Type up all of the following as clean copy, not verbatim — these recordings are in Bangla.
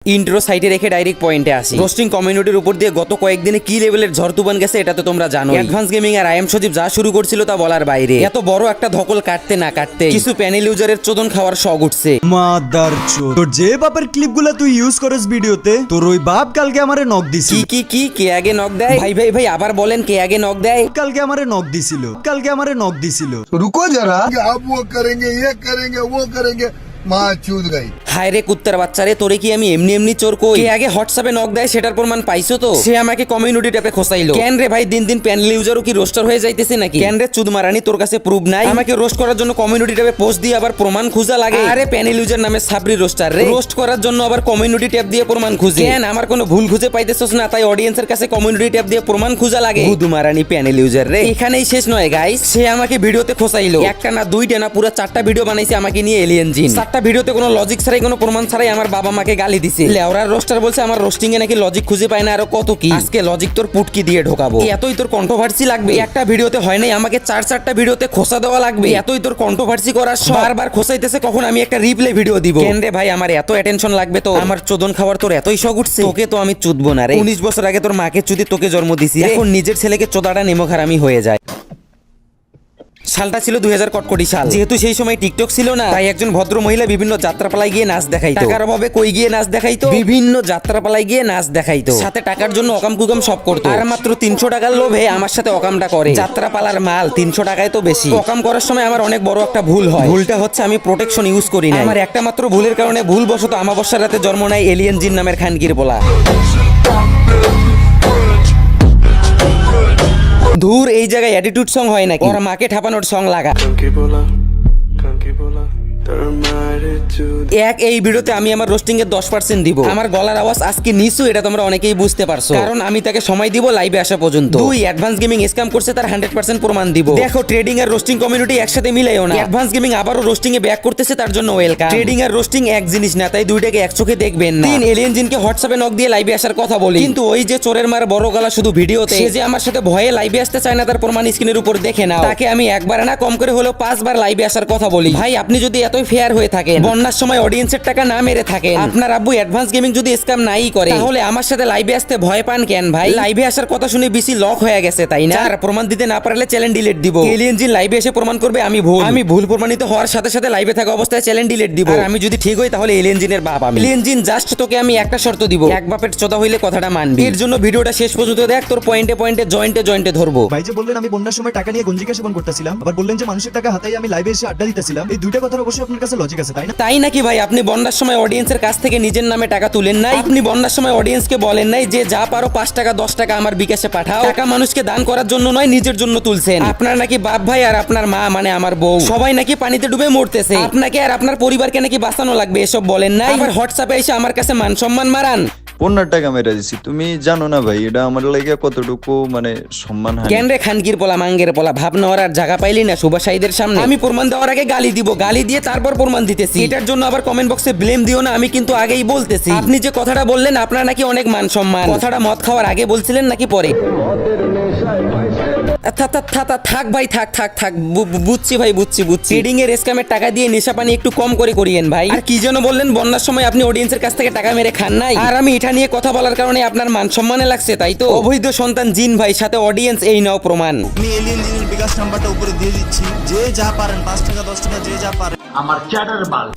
ইন্ট্রো সাইটে রেখে ডাইরেক্ট পয়েন্টে আসি। রোস্টিং কমিউনিটির উপর দিয়ে গত কয়েকদিনে কি লেভেলের ঝড় তুফান গেছে এটা তো তোমরা জানো। অ্যাডভান্স গেমিং আর আইএম সজীব যা শুরু করছিল তা বলার বাইরে। এত বড় একটা ধকল কাটতে না কাটতে কিছু প্যানেল ইউজারের চোদন খাওয়ার শখ উঠছে। মাদারচোদ, তোর যে বাপের ক্লিপগুলা তুই ইউজ করিস ভিডিওতে, তোর ওই বাপ কালকে আমারে নক দিছিল। কি কে আগে নক দেয়? ভাই আবার বলেন, কে আগে নক দেয়? কালকে আমারে নক দিছিল। रुको जरा, आप वो करेंगे, ये करेंगे, वो करेंगे, माँ चूत गई। হায় রে কুত্তার বাচ্চারে, তোরে কি আমি এমনি চোর কই? কে আগে হোয়াটসঅ্যাপে নক দেয় সেটার প্রমাণ পাইছো তো? সে আমাকে কমিউনিটি ট্যাপে খোসাইলো। কেন রে ভাই, দিন দিন প্যানেল ইউজারও কি রোস্টার হয়ে যাইতেছে নাকি? কেন রে চুদমারানি, তোর কাছে প্রুফ নাই? আমাকে রোস্ট করার জন্য কমিউনিটি ট্যাপে পোস্ট দিয়ে আবার প্রমাণ খোঁজা লাগে? আরে প্যানেল ইউজার নামে সাবরি রোস্টার রে, রোস্ট করার জন্য আবার কমিউনিটি ট্যাপ দিয়ে প্রমাণ খুঁজে। কেন আমার কোনো ভুল খুঁজে পাইতেছস না তাই অডিয়েন্সের কাছে কমিউনিটি ট্যাপ দিয়ে প্রমাণ খোঁজা লাগে? বুদুমারানি প্যানেল ইউজার রে। এখানেই শেষ নয় গাইস, সে আমাকে ভিডিওতে খোসাইলো। একটা না দুইটা না পুরো 4টা ভিডিও বানাইছে আমাকে নিয়ে এলিয়েন জিন। 4টা ভিডিওতে কোনো লজিক ছাড়াই কোনো প্রমাণ ছাড়াই আমার বাবা মাকে গালি দিছে। লেওরার রোস্টার বলছে আমার রোস্টিং এ নাকি লজিক খুঁজে পায় না, আরো কত কি। আজকে লজিক তোর পুটকি দিয়ে ঢোকাবো। এতই তোর কন্ট্রোভার্সি লাগবে? একটা ভিডিওতে হয় নাই, আমাকে 4টা ভিডিওতে খোসা দেওয়া লাগবে? এতই তোর কন্ট্রোভার্সি করার শখ? বারবার খোসাইতেছে কখন আমি একটা রিপ্লে ভিডিও দিব। কেন রে ভাই, আমার এত অ্যাটেনশন লাগবে তো? আমার চোদন খাওয়ার তোর এতই শখ উঠছে? তোকে তো আমি চুদবো না রে। 19 বছর আগে তোর মাকে চুদি তোকে জন্ম দিছি, এখন নিজের ছেলেকে চোদাটা নেমোখারামি হয়ে যায়। সালটা ছিল 2000 কটকটি সাল। যেহেতু সেই সময় টিকটক ছিল না, তাই একজন ভদ্র মহিলা বিভিন্ন যাত্রাপালায় গিয়ে নাচ দেখাইতো। টাকার অভাবে কই গিয়ে নাচ দেখাইতো? বিভিন্ন যাত্রাপালায় গিয়ে নাচ দেখাইতো। সাথে টাকার জন্য অকাম কুকাম সব করতো। আর মাত্র 300 টাকার লোভে আমার সাথে অকামটা করে। যাত্রাপালার মাল 300 টাকায় তো বেশি। অকাম করার সময় আমার অনেক বড় একটা ভুল হয়। ভুলটা হচ্ছে আমি প্রোটেকশন ইউজ করি না। আমার একটা মাত্র ভুলের কারণে ভুলবশত আমাবস্যার রাতে জন্ম নেয় এলিয়েন জিন নামের খানকির পোলা। ধুর, এই জায়গায় অ্যাটিটিউড সং হয় নাকি? ওর মাকে ঠাপানোর সং লাগা। এই ভিডিওতে আমি আমার রোস্টিং এর 10% দিব। আমার গলার আওয়াজ আজকে নিচু, এটা তোমরা অনেকেই বুঝতে পারছো, কারণ আমি তাকে সময় দিব লাইভে আসা পর্যন্ত। 2 অ্যাডভান্স গেমিং স্ক্যাম করছে, তার 100% প্রমাণ দিব। দেখো, ট্রেডিং আর রোস্টিং কমিউনিটি একসাথে মিলাইও না। অ্যাডভান্স গেমিং আবারও রোস্টিং এ ব্যাক করতেছে, তার জন্য ওয়েলকাম। ট্রেডিং আর রোস্টিং এক জিনিস না, তাই দুইটাকে এক চোখে দেখবেন না। 3 এলিয়েন জিনকে হোয়াটসঅ্যাপে নক দিয়ে লাইভে আসার কথা বলি, কিন্তু ওই যে চোরের মার বড় গলা শুধু ভিডিওতে, সে যে আমার সাথে ভয়ে লাইভে আসতে চায় না তার প্রমাণ স্ক্রিনের উপর দেখে নাও। তাকে আমি একবার না কম করে হলো 5 বার লাইভে আসার কথা বলি। ভাই, আপনি যদি এতই ফেয়ার হয়ে থাকেন, বন্যার সময় অডিয়েন্সের টাকা না মেরে থাকেন, আপনার আব্বু অ্যাডভান্স গেমিং যদি স্ক্যাম নাই করে, তাহলে আমার সাথে লাইভে আসতে ভয় পান কেন ভাই? লাইভে আসার কথা শুনে বিসি লক হয়ে গেছে তাই না? আর প্রমাণ দিতে না পারলে চ্যানেল ডিলিট দিব। এলিয়েন জিন লাইভে এসে প্রমাণ করবে আমি ভুল প্রমাণিত হওয়ার সাথে সাথে লাইভে থাকা অবস্থায় চ্যানেল ডিলিট দিব। আর আমি যদি ঠিক হই তাহলে এলিয়েন জিনের বাপ আমি। এলিয়েন জিন জাস্ট তোকে আমি একটা শর্ত দিব, এক বাপের চোদা হইলে কথাটা মানবি। এর জন্য ভিডিওটা শেষ পর্যন্ত দেখ, তোর পয়েন্টে জয়েন্টে ধরবো। ভাই যে বললেন আমি বন্যার সময় টাকা নিয়ে গঞ্জিকা সেবন করতেছিলাম, আবার বললেন যে মানুষের টাকা হাতাই আমি লাইভে এসে আড্ডা দিতেছিলাম, এই দুইটা কথার অবশ্যই আপনার কাছে লজিক আছে তাই না? তাই নাকি ভাই? আপনি বন্যার সময় অডিয়েন্সের কাছ থেকে নিজের নামে টাকা তুলেন নাই? আপনি বন্যার সময় অডিয়েন্সকে বলেন নাই যে যা পারো 5 টাকা 10 টাকা আমার বিকাশে পাঠাও? টাকা মানুষকে দান করার জন্য নয়, নিজের জন্য তুলছেন। আপনার নাকি বাপ ভাই আর আপনার মা মানে আমার বউ সবাই নাকি পানিতে ডুবে মরতেছে, আপনাকে আর আপনার পরিবারকে নাকি বাঁচানো লাগবে, এসব বলেন নাই? আবার হোয়াটসঅ্যাপে এসে আমার কাছে মান সম্মান মারান। বন্যার টাকা মেরা দিছি, তুমি জানো না ভাই এটা আমার লাগে কতটুকু মানে সম্মান হয়। কেন রে খানকির পোলা, মাঙ্গের পোলা, ভাব নেওয়ার আর জায়গা পাইলি না সুভাষাইদের সামনে? আমি প্রমাণ দেওয়ার আগে গালি দিব, গালি দিয়ে তারপর প্রমাণ দিতেছি। এটার জন্য আবার কমেন্ট বক্সে ব্লেম দিও না, আমি কিন্তু আগেই বলতেছি। আপনি যে কথাটা বললেন আপনার নাকি অনেক মান সম্মান, কথাটা মদ খাওয়ার আগে বলছিলেন নাকি পরে? থাক ভাই, থাক। বুঝছি ভাই, বুঝছি। ট্রেডিং এর স্ক্যামের টাকা দিয়ে নেশা পানি একটু কম করে করিয়েন ভাই। আর কি যেন বললেন, বন্যার সময় আপনি অডিয়েন্সের কাছ থেকে টাকা মেরে খান নাই? আর আমি এটা নিয়ে কথা বলার কারণে আপনার মান সম্মানে লাগছে তাই তো? অবৈধ সন্তান জিন ভাই, সাথে অডিয়েন্স, এই নাও প্রমাণ। আমি এলিয়েন জিনের বিকাশ নাম্বারটা উপরে দিয়ে দিচ্ছি, যে যা পারেন 5 টাকা 10 টাকা যে যা পারেন।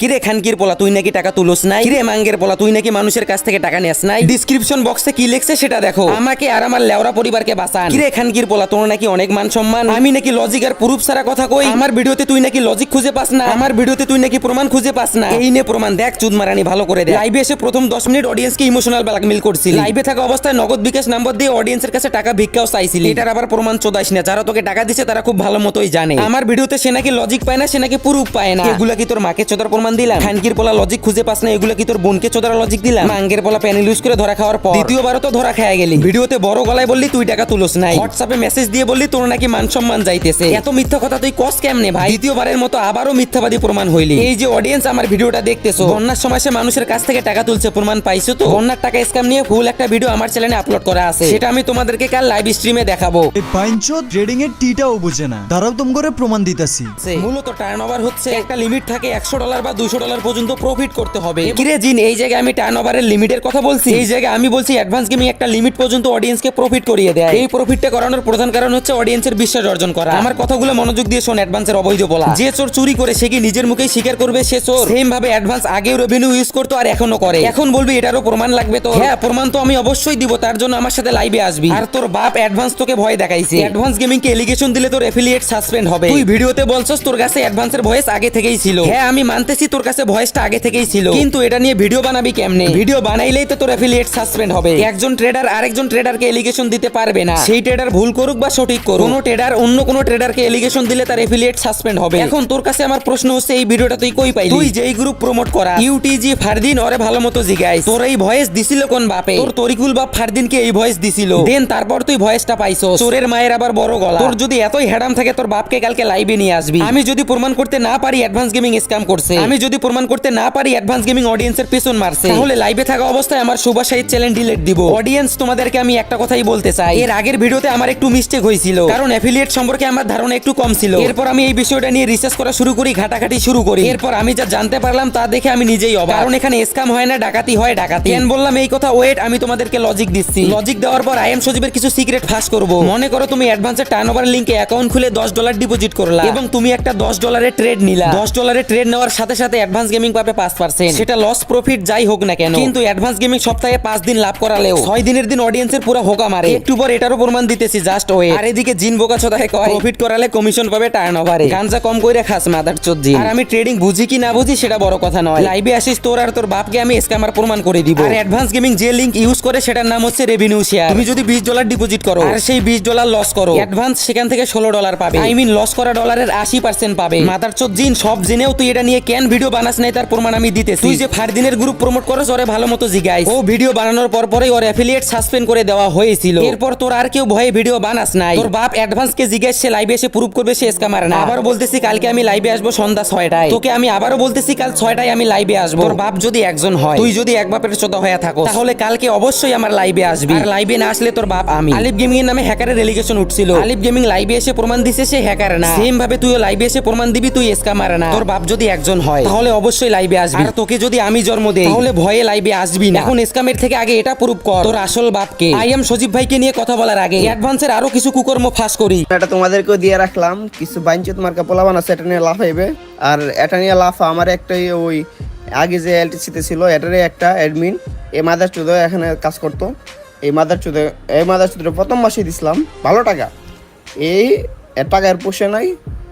কিরে খানকির পোলা, তুই নাকি টাকা তুলস নাই? কিরে মাঙ্গের পোলা, তুই নাকি মানুষের কাছ থেকে টাকা নেস নাই? ডিসক্রিপশন বক্সে কি লেখছে সেটা দেখো। আমাকে আর আমার লেওরা পরিবারকে বাঁচান। কিরে খানকির পোলা, তোর নাকি অনেক মান সম্মান, আমি নাকি লজিক আর প্রুফ ছাড়া কথা কই? আমার ভিডিওতে তুই নাকি লজিক খুঁজে পাস না, আমার ভিডিওতে তুই নাকি প্রমাণ খুঁজে পাস না। এই নে প্রমাণ, দেখ চুদমারানি ভালো করে দেখ। লাইভে এসে প্রথম 10 মিনিট অডিয়েন্সকে ইমোশনাল ব্ল্যাকমেল করছিলি। লাইভে থাকা অবস্থায় নগদ বিকাশ নাম্বার দিয়ে অডিয়েন্সের কাছে টাকা ভিক্ষাও চাইছিলি। এটার আবার প্রমাণ চোদাইস না, যারা তোকে টাকা দিছে তারা খুব ভালো মতোই জানে। আমার ভিডিওতে সে নাকি লজিক পায় না, সে নাকি প্রুফ পায় না। এগুলা কি তোর মাকে চোদার প্রমাণ দিলাম? খানকির পোলা লজিক খুঁজে পাস না, এগুলা কি তোর বোনকে চোদার লজিক দিলাম? মাঙ্গের পোলা প্যানেল ইউজ করে ধরা খাওয়ার পর দ্বিতীয়বারও তো ধরা খেয়ে গেলি। ভিডিওতে বড় গলায় বললি তুই টাকা তুলস নাই, হোয়াটসঅ্যাপে মেসেজ দিয়ে বললি বললি তোর নাকি মান সম্মান যাইতেছে। এত মিথ্যা কথা তুই কস কেমনে ভাই? দ্বিতীয়বারের মতো আবারও মিথ্যাবাদী প্রমাণ হইলি। এই যে অডিয়েন্স আমার ভিডিওটা দেখতেছো, বন্যার সময় সে মানুষের কাছ থেকে টাকা তুলছে, প্রমাণ পাইছো তো? বন্যার টাকা স্ক্যাম নিয়ে ফুল একটা ভিডিও আমার চ্যানেলে আপলোড করা আছে, সেটা আমি তোমাদেরকে কাল লাইভ স্ট্রিমে দেখাবো। এই পাইনচো ট্রেডিং এর টিটাও বুঝে না, তারাও তুম করে প্রমাণ দিতাছি। মূলত টার্নওভার হচ্ছে একটা লিমিট থাকে, $100 বা $200 পর্যন্ত প্রফিট করতে হবে। কিরে জিন, এই জায়গায় আমি টার্নওভারের লিমিটের কথা বলছি? এই জায়গায় আমি বলছি অ্যাডভান্স গেমিং একটা লিমিট পর্যন্ত অডিয়েন্সকে প্রফিট করিয়ে দেয়। এই প্রফিটটা করানোর প্রধান কারণ হচ্ছে অডিয়েন্সের বিশ্বাস অর্জন করা। আমার কথাগুলো মনোযোগ দিয়ে শোন। অ্যাডভান্সের অবৈধ বলা, যে চোর চুরি করে সে কি নিজের মুখেই স্বীকার করবে সে চোর? সেম ভাবে অ্যাডভান্স আগেও রেভিনিউ ইউজ করতো আর এখনো করে। এখন বলবি এটারও প্রমাণ লাগবে তো? হ্যাঁ, প্রমাণ তো আমি অবশ্যই দিব, তার জন্য আমার সাথে লাইভে আসবি। আর তোর বাপ অ্যাডভান্স তোকে ভয় দেখাইছে। অ্যাডভান্স গেমিং কে এলিগেশন দিলে তোর এফিলিয়েট সাসপেন্ড হবে। তুই ভিডিওতে বলছস তোর কাছে অ্যাডভান্সের ভয়েস আগে থেকেই ছিল। হ্যাঁ, আমি মানতেছি তোর কাছে ভয়েসটা আগে থেকেই ছিল, কিন্তু এটা নিয়ে ভিডিও বানাবি কেমনে? ভিডিও বানাইলেই তো তোর এফিলিয়েট সাসপেন্ড হবে। একজন ট্রেডার আরেকজন ট্রেডারকে এলিগেশন দিতে পারবে না। সেই ট্রেডার ভুল করুক বা সঠিক করুক, কোনো ট্রেডার অন্য কোনো ট্রেডারকে এলিগেশন দিলে তার এফিলিয়েট সাসপেন্ড হবে। এখন তোর কাছে আমার প্রশ্ন হচ্ছে, এই ভিডিওটা তুই কই পাইলি? তুই যেই গ্রুপ প্রমোট করা ইউটিজি ফারদিন ওরে ভালো মতো জিগাইস, তোর এই ভয়েস দিছিল কোন বাপে? তোর তরিকুল বাপ ফারদিনকে এই ভয়েস দিছিল, দেন তারপর তুই ভয়েসটা পাইছস। চোরের মায়ের আবার বড় গলা। তোর যদি এতই হেডাম থাকে তোর বাপকে কালকে লাইভে নিয়ে আসবি। আমি যদি প্রমাণ করতে না পারি অ্যাডভান্স গেমিং স্ক্যাম করছে, আমি যদি প্রমাণ করতে না পারি অ্যাডভান্স গেমিং অডিয়েন্সের পেছন মারছে, তাহলে লাইভে থাকা অবস্থায় আমার সুভাষ সাহিদ চ্যানেল ডিলিট দিব। অডিয়েন্স, তোমাদেরকে আমি একটা কথাই বলতে চাই, এর আগের ভিডিওতে আমার একটু মিস্টেক হয়েছিল, কারণ অ্যাফিলিয়েট সম্পর্কে আমার ধারণা একটু কম ছিল। এরপর আমি এই বিষয়টা নিয়ে রিসার্চ করা শুরু করি, ঘাটাঘাটি শুরু করি। এরপর আমি যা জানতে পারলাম তা দেখে আমি নিজেই অবাক, কারণ এখানে স্ক্যাম হয় না, ডাকাতি হয়। ডাকাতি কেন বললাম এই কথা? ওয়েট, আমি তোমাদেরকে লজিক দিচ্ছি। লজিক দেওয়ার পর আই এম সজীবের কিছু সিক্রেট ফাঁস করব। মনে করো তুমি অ্যাডভান্সের টার্নওভার লিংকে অ্যাকাউন্ট খুলে $10 ডিপোজিট করলা এবং তুমি একটা $10 ট্রেড নিলা। $10 ট্রেড নেওয়ার সাথে সাথে অ্যাডভান্স গেমিং পাবে 5%। সেটা লস প্রফিট যাই হোক না কেন, কিন্তু অ্যাডভান্স গেমিং সপ্তাহে 5 দিন লাভ করালেও 6 দিনের দিন অডিয়েন্সের পুরো হোকা মারে। একটু পর এটারও প্রমাণ দিতেছি, জাস্ট ওয়েট। আর এদিকে জিন বোকা চোদায় কয় প্রফিট করালে কমিশন পাবে টার্নওভারে। গাঞ্জা কম কইরা খাস মাদার চোদ জিন। আর আমি ট্রেডিং বুঝি কি না বুঝি সেটা বড় কথা নয়। লাইভে আসিস, তোর আর তোর বাপকে আমি স্ক্যামার প্রমাণ করে দিব। আর অ্যাডভান্স গেমিং যে লিংক ইউজ করে সেটার নাম হচ্ছে রেভিনিউ শেয়ার। তুমি যদি $20 ডিপোজিট করো আর সেই $20 লস করো, অ্যাডভান্স সেখান থেকে $16 পাবে। আই মিন লস করা ডলারের 80% পাবে। মাদার চোদ জিন, সব জেনেও তুই এটা নিয়ে কেন ভিডিও বানাস নাই তার প্রমাণ আমি দিতেছি। তুই যে ফারদিনের গ্রুপ প্রমোট করছ ওরে ভালো মতো জিগাইস। ও ভিডিও বানানোর পর পরেই ওর অ্যাফিলিয়েট সাসপেন্ড করে দেওয়া হয়েছিল। এরপর তোর আর কেউ ভয়ে ভিডিও বানাস নাই। তোর বাপ অ্যাডভান্স কে জিগাইস, সে লাইভে এসে প্রুফ করবে সে স্ক্যামার না। আবার বলতেছি কালকে আমি লাইভে আসবো সন্ধ্যা 6টায়। তোকে আমি আবারও বলতেছি কাল 6টায় আমি লাইভে আসবো। তোর বাপ যদি একজন হয়, তুই যদি এক বাপের চোদা হয়ে থাকো, তাহলে কালকে অবশ্যই আমার লাইভে আসবি। আর লাইভে না আসলে তোর বাপ আমি। আলিফ গেমিং এর নামে হ্যাকারের এলিগেশন উঠছিল। আলিফ গেমিং লাইভে এসে প্রমাণ দিছে সে হ্যাকার না। সেম ভাবে তুইও লাইভে এসে প্রমাণ দিবি তুই স্ক্যামার না। তোর বাপ যদি একজন হয় তাহলে অবশ্যই লাইভে আসবি। আর তোকে যদি আমি জন্ম দেই তাহলে ভয়ে লাইভে আসবি না। এখন স্ক্যামের থেকে আগে এটা প্রুফ কর তোর আসল বাপকে। আই এম সজীব ভাইকে নিয়ে কথা বলার আগে অ্যাডভান্সের আরো কিছু কুকর্ম ফাঁস করি। এটা তোমাদেরকেও দিয়ে রাখলাম, কিছু বাইনচুত মার্কা পোলাবান আছে, এটা নিয়ে লাভ হইবে। আর এটা নিয়ে লাভ আমার একটাই, ওই আগে যে এলটিসিতে ছিল এটারই একটা অ্যাডমিন, এই মাদার চুদে এখানে কাজ করতো। এই মাদার চুদে প্রথম মাসে দিছিলাম ভালো টাকা, এই টাকার পোষে নাই,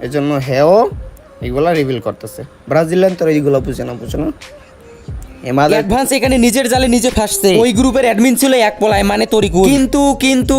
এজন্য হেও এগুলা রিভিল করতেছে। ব্রাজিলিয়ান তো এইগুলো বুঝে না। অ্যাডভান্স এখানে নিজের জালে নিজে ফাঁসছে। ওই গ্রুপের অ্যাডমিন ছিল এক পলায়, মানে তরিকুল। কিন্তু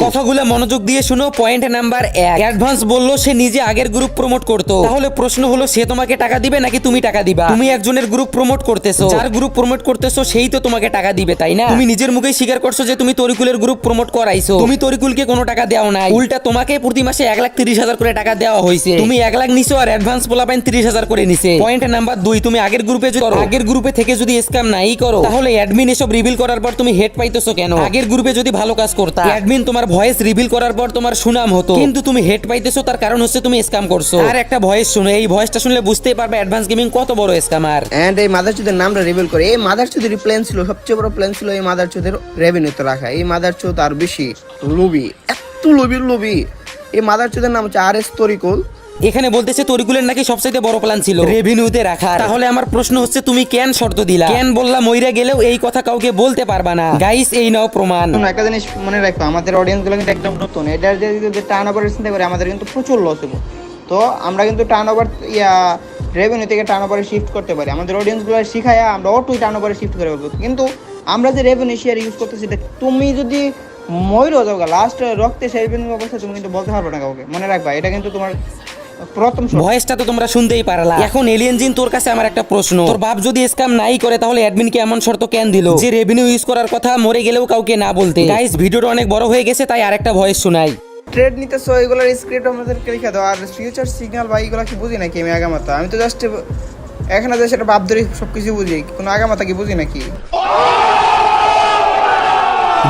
কথাগুলো মনোযোগ দিয়ে শুনো। পয়েন্ট নাম্বার 1, অ্যাডভান্স বলল সে নিজে আগের গ্রুপ প্রমোট করতো। তাহলে প্রশ্ন হলো সে তোমাকে টাকা দিবে নাকি তুমি টাকা দিবা? তুমি একজনের গ্রুপ প্রমোট করতেছো, যার গ্রুপ প্রমোট করতেছো সেই তো তোমাকে টাকা দিবে, তাই না? তুমি নিজের মুখেই স্বীকার করছো যে তুমি তরিকুলের গ্রুপ প্রমোট করাইছো। তুমি তরিকুলকে কোনো টাকা দেও নাই, উল্টা তোমাকে প্রতি মাসে 1,30,000 করে টাকা দেওয়া হয়েছে। তুমি 1 লাখ নিছো আর অ্যাডভান্স পোলাপাইন 30,000 করে নিছে। পয়েন্ট নাম্বার 2, তুমি আগের গ্রুপে যদি আগের গ্রুপে থেকে যদি স্ক্যাম নাই করো তাহলে অ্যাডমিন এসব রিভিল করার পর তুমি হেড পাইতেছো কেন? আগের গ্রুপে যদি ভালো কাজ করতা, অ্যাডমিন তোমার ভয়েস রিভিল করার পর তোমার সুনাম হতো, কিন্তু তুমি হেড পাইতেছো তার কারণ হচ্ছে তুমি স্ক্যাম করছো। আর একটা ভয়েস শুনো, এই ভয়েসটা শুনলে বুঝতেই পারবে অ্যাডভান্স গেমিং কত বড় স্ক্যামার। এন্ড এই মাদারচুদের নামটা রিভিল করে, এই মাদারচুদের প্ল্যান ছিল, সবচেয়ে বড় প্ল্যান ছিল এই মাদারচুদের রেভিনিউতে রাখা। এই মাদারচুদ আর বেশি লোভী, এত লোভী। এই মাদারচুদের নাম হচ্ছে RS তরিকুল। এখানে বলতেছে তরিকুলের নাকি সবচেয়ে বড় প্ল্যান ছিল রেভিনিউতে রাখা। তাহলে আমার প্রশ্ন হচ্ছে তুমি কেন শর্ত দিলা? কেন বললা মইরা গেলেও এই কথা কাউকে বলতে পারবা না? গাইস, এই নাও প্রমাণ। একটা জিনিস মনে রাখবো, আমাদের অডিয়েন্স গুলো কিন্তু একদম নতুন। এটার যে টার্নওভার চিন্তা করে আমাদের কিন্তু প্রচুর লস হবো। তো আমরা কিন্তু টার্নওভার রেভিনিউ থেকে টার্নওভারে শিফট করতে পারি। আমাদের অডিয়েন্স গুলো শিখায় আমরা অটোই টার্নওভারে শিফট করে ফেলবো। কিন্তু আমরা যে রেভিনিউ শেয়ার ইউজ করতেছি, তুমি যদি ময়ূরও যাও লাস্ট রক্তে সেই অবস্থা, তুমি কিন্তু বলতে পারবে না কাউকে। মনে রাখবা, এটা কিন্তু তোমার প্রথম ভয়েসটা তো তোমরা শুনতেই পারলা। এখন এলিয়েন জিন, তোর কাছে আমার একটা প্রশ্ন। তোর বাপ যদি স্ক্যাম নাই করে তাহলে অ্যাডমিনকে এমন শর্ত কেন দিল যে রেভিনিউ ইউজ করার কথা মরে গেলেও কাউকে না বলতে? গাইস, ভিডিওটা অনেক বড় হয়ে গেছে, তাই আরেকটা ভয়েস শোনাই। ট্রেড নিতেছো এগুলোর স্ক্রিপ্ট আমাদেরকে লিখে দাও। আর ফিউচার সিগন্যাল বা এইগুলো কি বুঝি নাকি আমি আগামাতা? আমি তো জাস্ট এখানে যে সেটা ভাব ধরে সব কিছু বুঝি, কোনো আগামাতা কি বুঝি নাকি?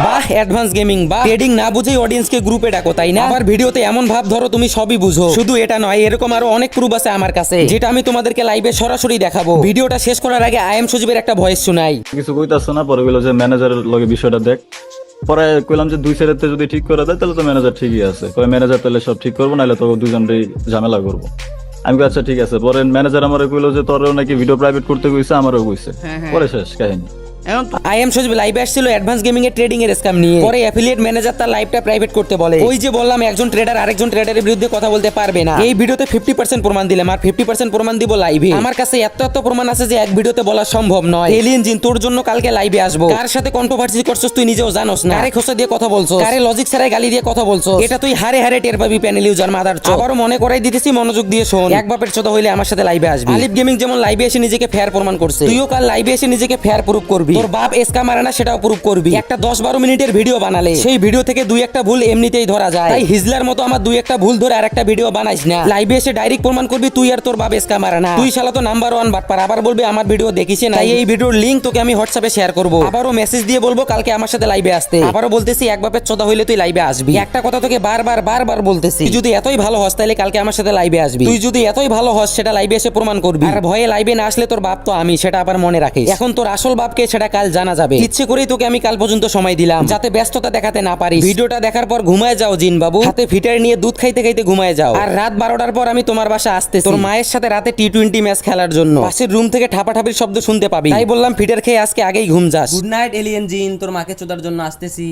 বাহ অ্যাডভান্স গেমিং, বাহ ট্রেডিং না বুঝেই অডিয়েন্সকে গ্রুপে ডাকো তাই না? আবার ভিডিওতে এমন ভাব ধরো তুমি সবই বুঝো। শুধু এটা নয়, এরকম আরো অনেক প্রুফ আছে আমার কাছে যেটা আমি তোমাদেরকে লাইভে সরাসরি দেখাবো। ভিডিওটা শেষ করার আগে আই এম সজীবের একটা ভয়েস শোনাই। কিছু কইতাছ না, পরে কইলো যে ম্যানেজারের লগে বিষয়টা দেখ। পরে কইলাম যে দুই সাইডেতে যদি ঠিক করে দেয় তাহলে তো ম্যানেজার ঠিকই আছে। কয় ম্যানেজার তাহলে সব ঠিক করবো, নাহলে তো দুজনেরই ঝামেলা করবো। আমি কই আচ্ছা ঠিক আছে। পরে ম্যানেজার আমারে কইলো যে তোরও নাকি ভিডিও প্রাইভেট করতে কইছে, আমারও কইছে। পরে শেষ কাহিনী। এখন তো আই এম সজীব লাইভে আসছিল অ্যাডভান্স গেমিং এর ট্রেডিং এর স্ক্যাম নিয়ে। পরে অ্যাফিলিয়েট ম্যানেজার তার লাইভটা প্রাইভেট করতে বলে। ওই যে বললাম একজন ট্রেডার আরেকজন ট্রেডারের বিরুদ্ধে কথা বলতে পারবে না। এই ভিডিওতে 50% প্রমাণ দিলাম আর 50% প্রমাণ দিব লাইভে। আমার কাছে এত প্রমাণ আছে যে এক ভিডিওতে বলা সম্ভব নয়। এলিয়েন জিন তোর জন্য কালকে লাইভে আসবো। কার সাথে কন্ট্রোভার্সি করছস তুই নিজেও জানোস না। কারে খোসা দিয়ে কথা বলছো, কারে লজিক ছাড়াই গালি দিয়ে কথা বলছো, এটা তুই হারে হারে টের পাবি প্যানেল ইউজার মাদার চোদ। আবারও মনে করাই দিতেছি, মনোযোগ দিয়ে শোন। এক বাপের চোদা হইলে আমার সাথে লাইভে আসবি। আলিফ গেমিং যেমন লাইভে এসে নিজেকে ফেয়ার প্রমাণ করছে, তুইও কাল লাইভে এসে নিজেকে ফেয়ার প্রুফ করবি। তোর বাপ এসকা মারে না সেটাও প্রুফ করবি। একটা 10-12 মিনিটের ভিডিও বানালে সেই ভিডিও থেকে দুই একটা ভুল এমনিতেই ধরা যায়। তাই হিজলার মতো আমার দুই একটা ভুল ধরে আরেকটা ভিডিও বানাইস না। লাইভে এসে ডাইরেক্ট প্রমাণ করবি তুই আর তোর বাপ এসকা মারে না। তুই শালা তো নাম্বার 1 বাটপার। আবার বলবি আমার ভিডিও দেখিস না। তাই এই ভিডিওর লিংক তোকে আমি হোয়াটসঅ্যাপে শেয়ার করব। আবারও মেসেজ দিয়ে বলবো কালকে আমার সাথে লাইভে আসতে। আবারও বলতেছি এক বাপের চোদা হইলে তুই লাইভে আসবি। একটা কথা তোকে বারবার বলতেছি, তুই যদি এতই ভালো হস তাহলে কালকে আমার সাথে লাইভে আসবি। তুই যদি এতই ভালো হস সেটা লাইভে এসে প্রমাণ করবি। আর ভয়ে লাইভে না আসলে তোর বাপ তো আমি, সেটা আবার মনে রাখিস। এখন তোর আসল বাপকে সেটা কাল জানা যাবে। ইচ্ছে করেই তোকে আমি কাল পর্যন্ত সময় দিলাম যাতে ব্যস্ততা দেখাতে না পারিস। ভিডিওটা দেখার পর ঘুমায় যাও জিন বাবু, হাতে ফিটার নিয়ে দুধ খাইতে খাইতে ঘুমায় যাও। আর রাত 12টার পর আমি তোমার বাসা আসতেছি তোর মায়ের সাথে রাতে টি20 ম্যাচ খেলার জন্য। পাশের রুম থেকে ঠাপাঠাপির শব্দ শুনতে পাবি। তাই বললাম ফিটার খেয়ে আজকে আগেই ঘুম যাস। গুড নাইট এলিয়েন জিন, তোর মাকে চোদার জন্য আসতেছি।